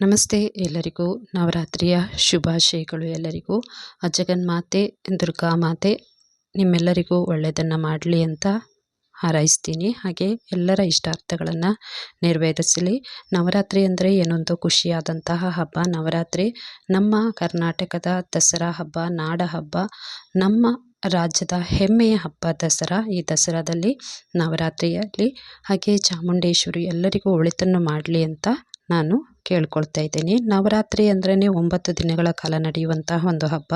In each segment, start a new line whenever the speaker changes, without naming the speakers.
ನಮಸ್ತೆ ಎಲ್ಲರಿಗೂ ನವರಾತ್ರಿಯ ಶುಭಾಶಯಗಳು. ಎಲ್ಲರಿಗೂ ಆ ಜಗನ್ಮಾತೆ ದುರ್ಗಾ ಮಾತೆ ನಿಮ್ಮೆಲ್ಲರಿಗೂ ಒಳ್ಳೆಯದನ್ನು ಮಾಡಲಿ ಅಂತ ಹಾರೈಸ್ತೀನಿ. ಹಾಗೆ ಎಲ್ಲರ ಇಷ್ಟಾರ್ಥಗಳನ್ನು ನೆರವೇರಿಸಲಿ. ನವರಾತ್ರಿ ಅಂದರೆ ಏನೊಂದು ಖುಷಿಯಾದಂತಹ ಹಬ್ಬ. ನವರಾತ್ರಿ ನಮ್ಮ ಕರ್ನಾಟಕದ ದಸರಾ ಹಬ್ಬ, ನಾಡ ಹಬ್ಬ, ನಮ್ಮ ರಾಜ್ಯದ ಹೆಮ್ಮೆಯ ಹಬ್ಬ ದಸರಾ. ಈ ದಸರಾದಲ್ಲಿ ನವರಾತ್ರಿಯಲ್ಲಿ ಹಾಗೆ ಚಾಮುಂಡೇಶ್ವರಿ ಎಲ್ಲರಿಗೂ ಒಳಿತನ್ನು ಮಾಡಲಿ ಅಂತ ನಾನು ಕೇಳ್ಕೊಳ್ತಾ ಇದ್ದೀನಿ. ನವರಾತ್ರಿ ಅಂದ್ರೇ 9 ದಿನಗಳ ಕಾಲ ನಡೆಯುವಂತಹ ಒಂದು ಹಬ್ಬ.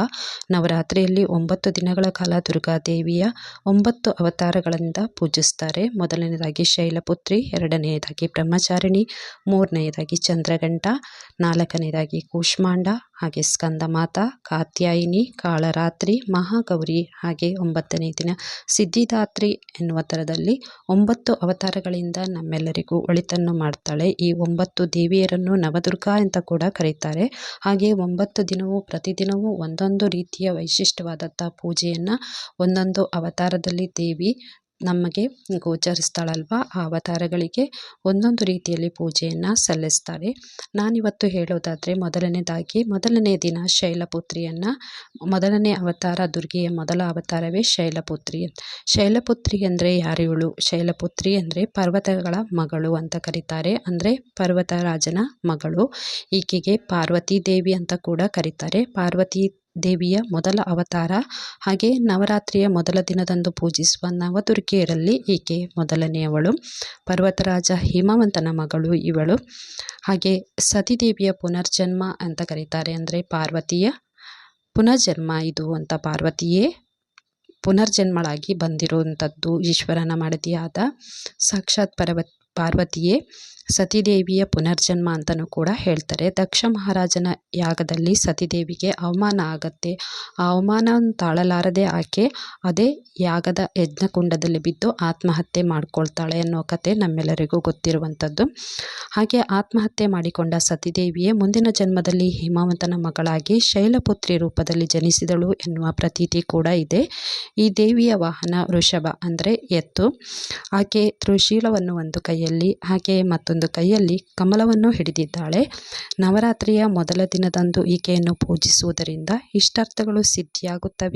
ನವರಾತ್ರಿಯಲ್ಲಿ 9 ದಿನಗಳ ಕಾಲ ದುರ್ಗಾದೇವಿಯ 9 ಅವತಾರಗಳಿಂದ ಪೂಜಿಸ್ತಾರೆ. ಮೊದಲನೇದಾಗಿ ಶೈಲಪುತ್ರಿ, ಎರಡನೆಯದಾಗಿ ಬ್ರಹ್ಮಚಾರಿಣಿ, ಮೂರನೆಯದಾಗಿ ಚಂದ್ರಘಂಟ, ನಾಲ್ಕನೇದಾಗಿ ಕೂಷ್ಮಾಂಡ, ಹಾಗೆ ಸ್ಕಂದಮಾತ, ಕಾತ್ಯಾಯಿನಿ, ಕಾಳರಾತ್ರಿ, ಮಹಾಗೌರಿ, ಹಾಗೆ 9ನೇ ದಿನ ಸಿದ್ಧಿದಾತ್ರಿ ಎನ್ನುವ ಥರದಲ್ಲಿ 9 ಅವತಾರಗಳಿಂದ ನಮ್ಮೆಲ್ಲರಿಗೂ ಒಳಿತನ್ನು ಮಾಡ್ತಾಳೆ. ಈ 9 ದೇವಿಯರನ್ನು ನವದುರ್ಗಾ ಅಂತ ಕೂಡ ಕರೀತಾರೆ. ಹಾಗೆ 9 ದಿನವೂ ಪ್ರತಿದಿನವೂ ಒಂದೊಂದು ರೀತಿಯ ವೈಶಿಷ್ಟ್ಯವಾದಂಥ ಪೂಜೆಯನ್ನು ಒಂದೊಂದು ಅವತಾರದಲ್ಲಿ ದೇವಿ ನಮಗೆ ಗೋಚರಿಸ್ತಾಳಲ್ವ, ಆ ಅವತಾರಗಳಿಗೆ ಒಂದೊಂದು ರೀತಿಯಲ್ಲಿ ಪೂಜೆಯನ್ನು ಸಲ್ಲಿಸ್ತಾರೆ. ನಾನಿವತ್ತು ಹೇಳೋದಾದರೆ ಮೊದಲನೇ ದಿನ ಶೈಲಪುತ್ರಿಯನ್ನು, ಮೊದಲನೇ ಅವತಾರ ದುರ್ಗೆಯ ಮೊದಲ ಅವತಾರವೇ ಶೈಲಪುತ್ರಿ. ಶೈಲಪುತ್ರಿ ಅಂದರೆ ಯಾರಿವಳು? ಶೈಲಪುತ್ರಿ ಅಂದರೆ ಪರ್ವತಗಳ ಮಗಳು ಅಂತ ಕರೀತಾರೆ. ಅಂದರೆ ಪರ್ವತರಾಜನ ಮಗಳು. ಈಕೆಗೆ ಪಾರ್ವತಿ ದೇವಿ ಅಂತ ಕೂಡ ಕರೀತಾರೆ. ಪಾರ್ವತಿ ದೇವಿಯ ಮೊದಲ ಅವತಾರ. ಹಾಗೆ ನವರಾತ್ರಿಯ ಮೊದಲ ದಿನದಂದು ಪೂಜಿಸುವ ನವದುರ್ಗೆಯರಲ್ಲಿ ಈಕೆ ಮೊದಲನೆಯವಳು. ಪರ್ವತರಾಜ ಹಿಮವಂತನ ಮಗಳು ಇವಳು. ಹಾಗೆ ಸತಿದೇವಿಯ ಪುನರ್ಜನ್ಮ ಅಂತ ಕರೀತಾರೆ. ಅಂದರೆ ಪಾರ್ವತಿಯ ಪುನರ್ಜನ್ಮ ಇದು ಅಂತ. ಪಾರ್ವತಿಯೇ ಪುನರ್ಜನ್ಮಳಾಗಿ ಬಂದಿರುವಂಥದ್ದು, ಈಶ್ವರನ ಮಡದಿಯಾದ ಸಾಕ್ಷಾತ್ ಪಾರ್ವತಿಯೇ ಸತಿದೇವಿಯ ಪುನರ್ಜನ್ಮ ಅಂತಲೂ ಕೂಡ ಹೇಳ್ತಾರೆ. ದಕ್ಷ ಮಹಾರಾಜನ ಯಾಗದಲ್ಲಿ ಸತಿದೇವಿಗೆ ಅವಮಾನ ಆಗತ್ತೆ. ಆ ಅವಮಾನವನ್ನು ತಾಳಲಾರದೆ ಆಕೆ ಅದೇ ಯಾಗದ ಯಜ್ಞಕುಂಡದಲ್ಲಿ ಬಿದ್ದು ಆತ್ಮಹತ್ಯೆ ಮಾಡಿಕೊಳ್ತಾಳೆ ಅನ್ನೋ ಕತೆ ನಮ್ಮೆಲ್ಲರಿಗೂ ಗೊತ್ತಿರುವಂಥದ್ದು. ಹಾಗೆ ಆತ್ಮಹತ್ಯೆ ಮಾಡಿಕೊಂಡ ಸತಿದೇವಿಯೇ ಮುಂದಿನ ಜನ್ಮದಲ್ಲಿ ಹಿಮವಂತನ ಮಗಳಾಗಿ ಶೈಲಪುತ್ರಿ ರೂಪದಲ್ಲಿ ಜನಿಸಿದಳು ಎನ್ನುವ ಪ್ರತೀತಿ ಕೂಡ ಇದೆ. ಈ ದೇವಿಯ ವಾಹನ ವೃಷಭ ಅಂದರೆ ಎತ್ತು. ಆಕೆ ತ್ರಿಶೂಲವನ್ನು ಒಂದು ಕೈಯಲ್ಲಿ, ಹಾಗೆ ಮತ್ತೊಂದು ಕೈಯಲ್ಲಿ ಕಮಲವನ್ನು ಹಿಡಿದಿದ್ದಾಳೆ. ನವರಾತ್ರಿಯ ಮೊದಲ ದಿನದಂದು ಈಕೆಯನ್ನು ಪೂಜಿಸುವುದರಿಂದ ಇಷ್ಟಾರ್ಥಗಳು ಸಿದ್ಧಿಯಾಗುತ್ತವೆ.